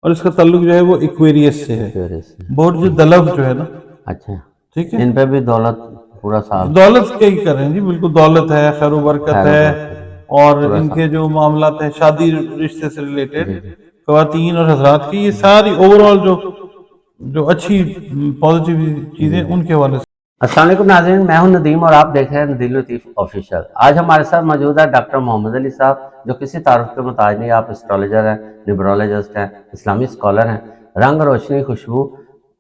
اور اس کا تعلق جو ہے وہ ایکویریس سے ہے. برج دلب جو ہے نا. اچھا ٹھیک ہے. ان پہ بھی دولت پورا سال دولت کے ہی کر رہے ہیں جی, بالکل دولت ہے, خیر و برکت ہے, اور ان کے جو معاملات ہیں شادی رشتے سے ریلیٹڈ, خواتین اور حضرات کی, یہ ساری اوور آل جو اچھی پازیٹیو چیزیں ان کے حوالے سے. السلام علیکم ناظرین, میں ہوں ندیم اور آپ دیکھ رہے ہیں ندیم لطیف آفیشیل. آج ہمارے ساتھ موجود ہے ڈاکٹر محمد علی صاحب, جو کسی تعارف کے محتاج نہیں. آپ اسٹرالوجر ہیں, نیورولوجسٹ ہیں, اسلامی اسکالر ہیں, رنگ روشنی خوشبو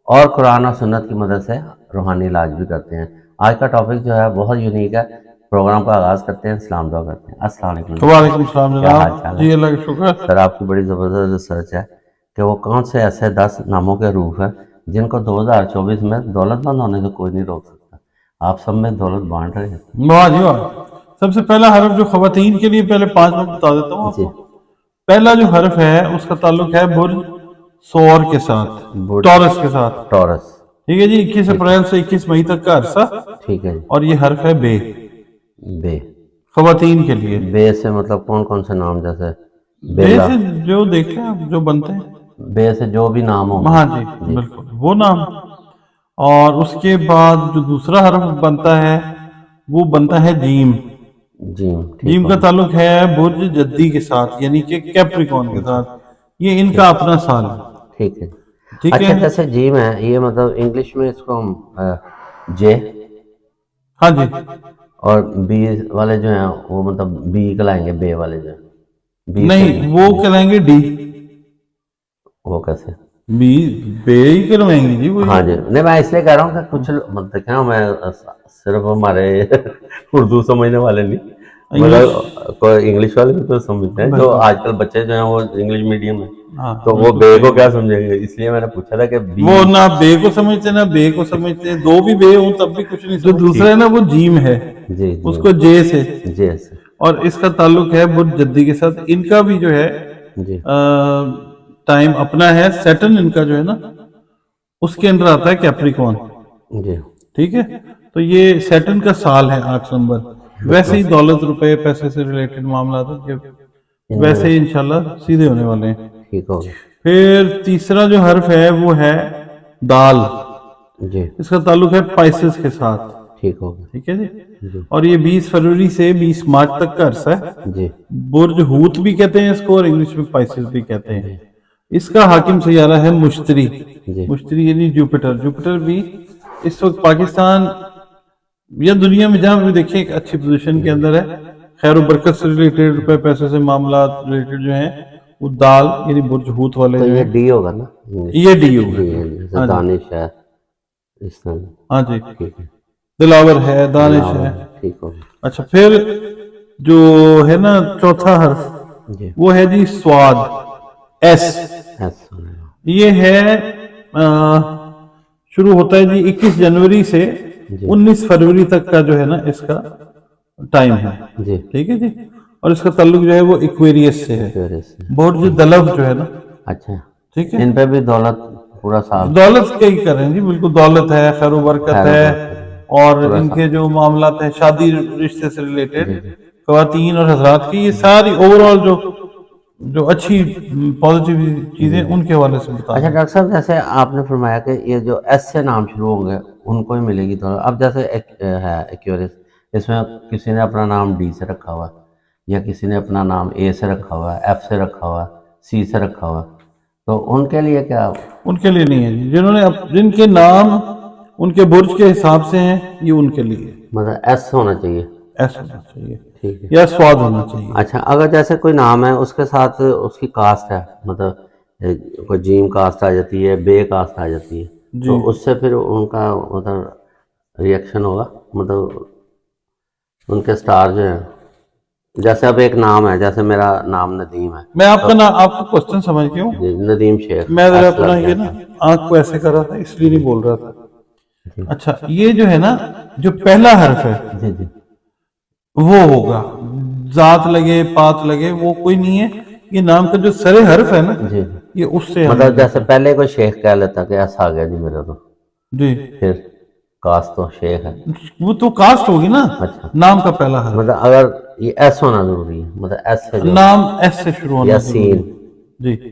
اور قرآن اور سنت کی مدد سے روحانی علاج بھی کرتے ہیں. آج کا ٹاپک جو ہے بہت یونیک ہے. پروگرام کا آغاز کرتے ہیں, اسلام دعا کرتے ہیں. السلام علیکم. وعلیکم السلام کیا حال جناب. چال جی ہے اللہ کا شکر. سر؟ آپ کی بڑی زبردست ریسرچ ہے کہ وہ کون سے ایسے 10 ناموں کے حروف ہیں جن کو 2024 میں دولت مند ہونے سے کوئی نہیں روک سکتا. آپ سب میں دولت بانٹ رہے ہیں. واہ جی واہ. سب سے پہلا حرف جو خواتین کے لیے, پہلے 5 میں بتا دیتا ہوں آپ جی. کو. پہلا جو حرف ہے اس کا تعلق ہے برج سور کے ساتھ, ٹورس کے ساتھ. ٹورس. ٹھیک ہے جی. 21 اپریل سے 21 مئی تک کا عرصہ. ٹھیک ہے جی. اور یہ حرف ہے بے, بے. خواتین کے لیے. بے سے مطلب کون کون سے نام, جیسے بے بیلا, سے جو دیکھ لیں آپ, جو بنتے ہیں. بے سے جو بھی نام ہوں. ہاں جی بالکل وہ نام. اور اس کے بعد جو دوسرا حرف بنتا ہے وہ بنتا ہے جیم. جیم. جیم کا تعلق ہے برج جدی کے ساتھ, یعنی کہ کیپریکون کے ساتھ. یہ ان کا اپنا سال ہے. ٹھیک ہے. ٹھیک اچھا ہے. جیسے جیم ہے, یہ مطلب انگلش میں اس کو ہم جے, ہاں جی. اور بی والے جو ہیں وہ مطلب بی کہلائیں گے, بے والے جو ہیں بی سے نہیں, وہ کہلائیں گے ڈی. وہ کیسے؟ بے ہی کروائیں گے جی وہی. ہاں جی. نہیں میں اس لیے کہہ رہا ہوں کہ کچھ دیکھیں, میں صرف ہمارے اردو سمجھنے والے نہیں, مطلب کوئی انگلش والے بھی تو سمجھتے ہیں. جو آج کل بچے جو ہیں وہ انگلش میڈیم میں, تو وہ بے کو کیا سمجھیں گے, اس لیے میں نے پوچھا تھا کہ بی. وہ نہ بے کو سمجھتے نہ بے کو سمجھتے, دو بھی بے ہوں تب بھی کچھ نہیں. جو دوسرا ہے نا وہ جیم ہے, جی اس کو جے سے. جی سے. اور اس کا تعلق ہے برج جدی کے ساتھ. ان کا بھی جو ہے جی ٹائم اپنا ہے. سیٹرن ان کا جو ہے نا اس کے اندر آتا ہے کیپریکون. جی. ٹھیک ہے. تو یہ سیٹرن کا سال ہے 8 نمبر. ویسے ہی دولت روپے پیسے سے ریلیٹڈ معاملات ویسے ہی انشاءاللہ سیدھے ہونے والے ہیں. ٹھیک ہوگا. پھر تیسرا جو حرف ہے وہ ہے دال. جی. اس کا تعلق ہے پائسس کے ساتھ. ٹھیک ہوگا. ٹھیک ہے جی. اور یہ 20 فروری سے 20 مارچ تک کا عرصہ ہے. جی. برج ہوت بھی کہتے ہیں اس کو, اور انگلش میں پائسس بھی کہتے ہیں. اس کا حاکم سیارہ ہے مشتری. مشتری یعنی جوپیٹر. جوپیٹر بھی اس وقت پاکستان یا دنیا میں جہاں بھی دیکھیں ایک اچھی پوزیشن کے اندر ہے. خیر و برکت سے ریلیٹڈ, روپے پیسے سے معاملات ریلیٹڈ جو ہیں وہ دال یعنی برج ہوت والے تو جو یہ ہیں. ڈی ہوگا نا, یہ ڈی ہوگا. جیسے دانش ہے اس طرح. ہاں جی. ٹھیک ہے. دلاور ہے, دانش ہے. ٹھیک ہوگا. اچھا پھر جو ہے نا چوتھا حرف جی. وہ ہے جی سواد, ایس. یہ ہے شروع ہوتا ہے جی 21 جنوری سے 19 فروری تک کا جو ہے نا اس کا ٹائم ہے. جی. ٹھیک ہے جی. اور اس کا تعلق جو ہے وہ ایکویریس سے ہے. برج دلب جو ہے نا. اچھا. ٹھیک ہے. ان پہ بھی دولت پورا سال. دولت کے ہی کر رہے ہیں جی, بالکل دولت ہے, خیر و برکت ہے, اور ان کے جو معاملات ہیں شادی رشتے سے ریلیٹڈ, خواتین اور حضرات کی, یہ ساری اوور آل جو اچھی پازیٹیو چیزیں ان کے حوالے سے بتا. اچھا ڈاکٹر صاحب, جیسے آپ نے فرمایا کہ یہ جو ایس سے نام شروع ہوں گے ان کو ہی ملے گی دولت. اب جیسے ہے ایکیورس, اس میں کسی نے اپنا نام ڈی سے رکھا ہوا, یا کسی نے اپنا نام اے سے رکھا ہوا, ایف سے رکھا ہوا, سی سے رکھا ہوا, تو ان کے لیے کیا؟ ان کے لیے نہیں ہے جی. جنہوں نے جن کے نام ان کے برج کے حساب سے ہیں, یہ ان کے لیے مطلب ایس ہونا چاہیے. ایس ہونا چاہیے. ٹھیک ہے. یا سواد ہونا چاہیے. اچھا, اگر جیسے کوئی نام ہے اس کے ساتھ اس کی کاسٹ ہے, مطلب کوئی جیم کاسٹ آ جاتی ہے, بے کاسٹ آ جاتی ہے, تو اس سے پھر ان کا مطلب ریئیکشن ہوگا, مطلب ان کے سٹار جو ہیں, جیسے اب ایک نام ہے, جیسے میرا نام ندیم ہے. میں آپ کا نام, آپ کا کوسچن سمجھ گیا ہوں. ندیم شیخ. میں ذرا اپنا یہ نا آنکھ کو ایسے کر رہا تھا, اس لیے نہیں بول رہا تھا. اچھا, یہ جو ہے نا جو پہلا حرف ہے جی جی وہ ہوگا, ذات لگے پات لگے وہ کوئی نہیں ہے. یہ نام کا جو سر حرف ہے نا, جی, یہ اس سے مطلب جیسے پہلے کوئی شیخ کہہ لیتا کہ ایسا آ گیا جی میرا, تو جی پھر کاسٹ تو شیخ ہے, وہ تو کاسٹ ہوگی نا. اچھا, نام کا پہلا حرف, مطلب اگر یہ ایس ہونا ضروری ہے, مطلب ایس سے نام ایس سے شروع ہونا یا ضروری ہے. سین. جی.